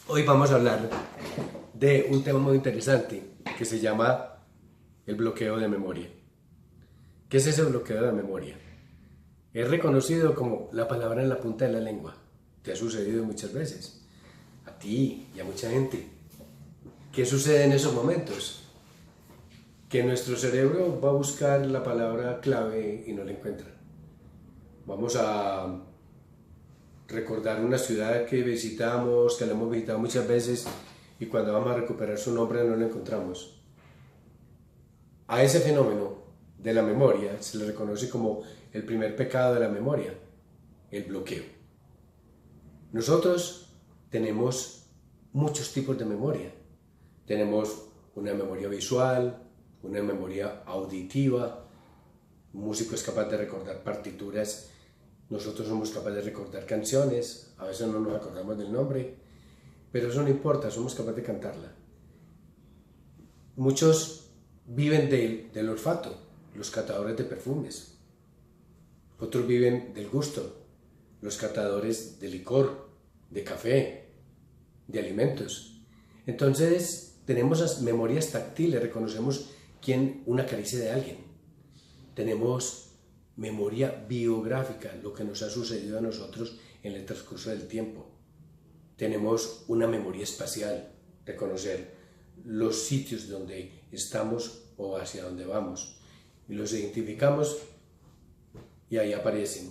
Hoy vamos a hablar de un tema muy interesante que se llama el bloqueo de memoria. ¿Qué es ese bloqueo de memoria? Es reconocido como la palabra en la punta de la lengua. Te ha sucedido muchas veces, a ti y a mucha gente. ¿Qué sucede en esos momentos? Que nuestro cerebro va a buscar la palabra clave y no la encuentra. Vamos a recordar una ciudad que visitamos, que la hemos visitado muchas veces, y cuando vamos a recuperar su nombre no lo encontramos. A ese fenómeno de la memoria se le reconoce como el primer pecado de la memoria, el bloqueo. Nosotros tenemos muchos tipos de memoria. Tenemos una memoria visual, una memoria auditiva. Un músico es capaz de recordar partituras. Nosotros somos capaces de recordar canciones, a veces no nos acordamos del nombre, pero eso no importa, somos capaces de cantarla. Muchos viven del olfato, los catadores de perfumes. Otros viven del gusto, los catadores de licor, de café, de alimentos. Entonces tenemos las memorias táctiles, reconocemos una caricia de alguien. Tenemos memoria biográfica, lo que nos ha sucedido a nosotros en el transcurso del tiempo. Tenemos una memoria espacial, reconocer los sitios donde estamos o hacia dónde vamos. Y los identificamos y ahí aparecen.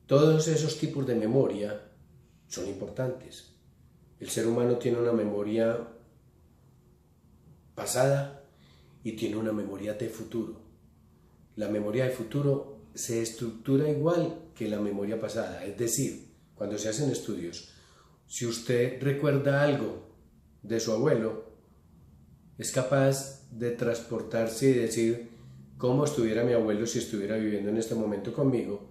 Todos esos tipos de memoria son importantes. El ser humano tiene una memoria pasada y tiene una memoria de futuro. La memoria de futuro se estructura igual que la memoria pasada, es decir, cuando se hacen estudios, si usted recuerda algo de su abuelo, es capaz de transportarse y decir cómo estuviera mi abuelo si estuviera viviendo en este momento conmigo.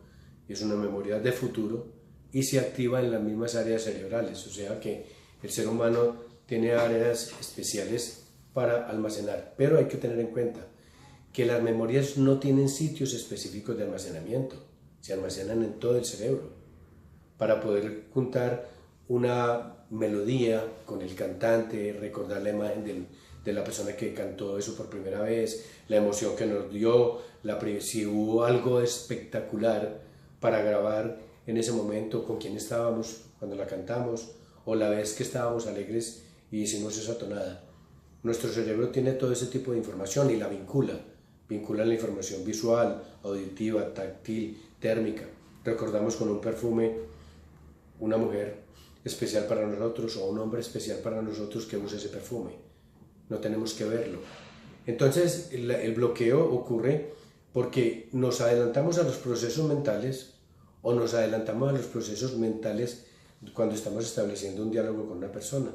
Es una memoria de futuro y se activa en las mismas áreas cerebrales, o sea que el ser humano tiene áreas especiales para almacenar, pero hay que tener en cuenta que las memorias no tienen sitios específicos de almacenamiento, se almacenan en todo el cerebro. Para poder juntar una melodía con el cantante, recordar la imagen de la persona que cantó eso por primera vez, la emoción que nos dio, si hubo algo espectacular para grabar en ese momento, con quién estábamos cuando la cantamos, o la vez que estábamos alegres y hicimos esa tonada. Nuestro cerebro tiene todo ese tipo de información y la vincula la información visual, auditiva, táctil, térmica. Recordamos con un perfume una mujer especial para nosotros o un hombre especial para nosotros que usa ese perfume. No tenemos que verlo. Entonces el bloqueo ocurre porque nos adelantamos a los procesos mentales o nos adelantamos a los procesos mentales cuando estamos estableciendo un diálogo con una persona.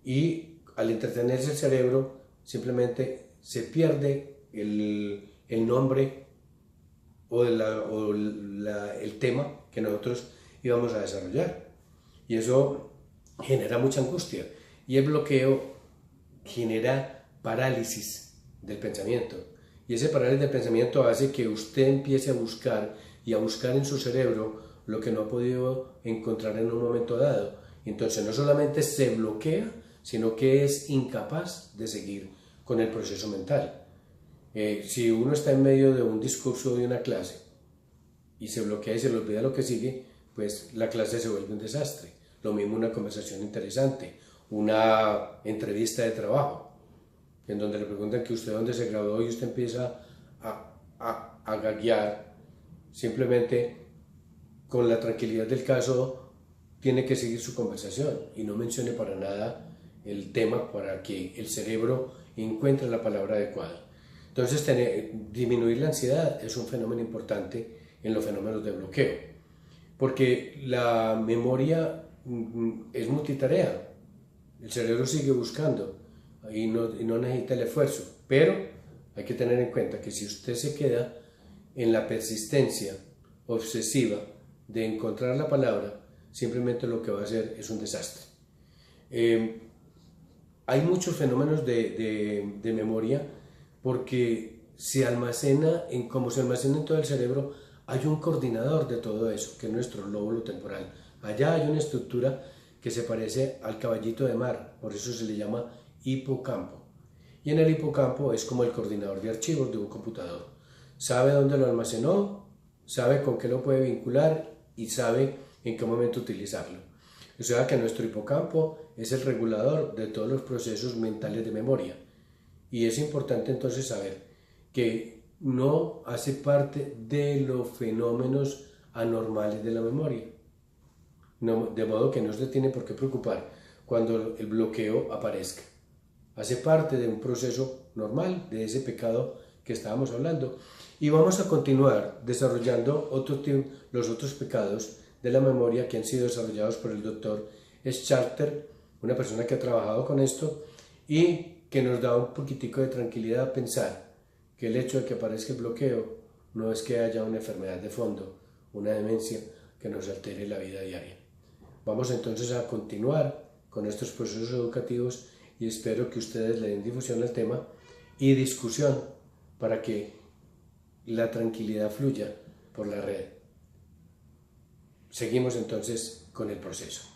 Y al entretenerse el cerebro, simplemente se pierde el nombre o el tema que nosotros íbamos a desarrollar. Y eso genera mucha angustia. Y el bloqueo genera parálisis del pensamiento. Y ese parálisis del pensamiento hace que usted empiece a buscar y a buscar en su cerebro lo que no ha podido encontrar en un momento dado. Entonces no solamente se bloquea, sino que es incapaz de seguir con el proceso mental. Si uno está en medio de un discurso de una clase y se bloquea y se le olvida lo que sigue, pues la clase se vuelve un desastre. Lo mismo una conversación interesante, una entrevista de trabajo, en donde le preguntan que usted dónde se graduó y usted empieza a gaguear. Simplemente con la tranquilidad del caso tiene que seguir su conversación y no mencione para nada el tema para que el cerebro encuentre la palabra adecuada. Entonces, disminuir la ansiedad es un fenómeno importante en los fenómenos de bloqueo, porque la memoria es multitarea. El cerebro sigue buscando y no necesita el esfuerzo, pero hay que tener en cuenta que si usted se queda en la persistencia obsesiva de encontrar la palabra, simplemente lo que va a hacer es un desastre. Hay muchos fenómenos de memoria porque como se almacena en todo el cerebro, hay un coordinador de todo eso, que es nuestro lóbulo temporal. Allá hay una estructura que se parece al caballito de mar, por eso se le llama hipocampo. Y en el hipocampo es como el coordinador de archivos de un computador. Sabe dónde lo almacenó, sabe con qué lo puede vincular y sabe en qué momento utilizarlo. O sea que nuestro hipocampo es el regulador de todos los procesos mentales de memoria. Y es importante entonces saber que no hace parte de los fenómenos anormales de la memoria. No, de modo que no se tiene por qué preocupar cuando el bloqueo aparezca. Hace parte de un proceso normal, de ese pecado que estábamos hablando. Y vamos a continuar desarrollando los otros pecados de la memoria que han sido desarrollados por el doctor Schalter, una persona que ha trabajado con esto y que nos da un poquitico de tranquilidad a pensar que el hecho de que aparezca el bloqueo no es que haya una enfermedad de fondo, una demencia que nos altere la vida diaria. Vamos entonces a continuar con estos procesos educativos y espero que ustedes le den difusión al tema y discusión para que la tranquilidad fluya por la red. Seguimos entonces con el proceso.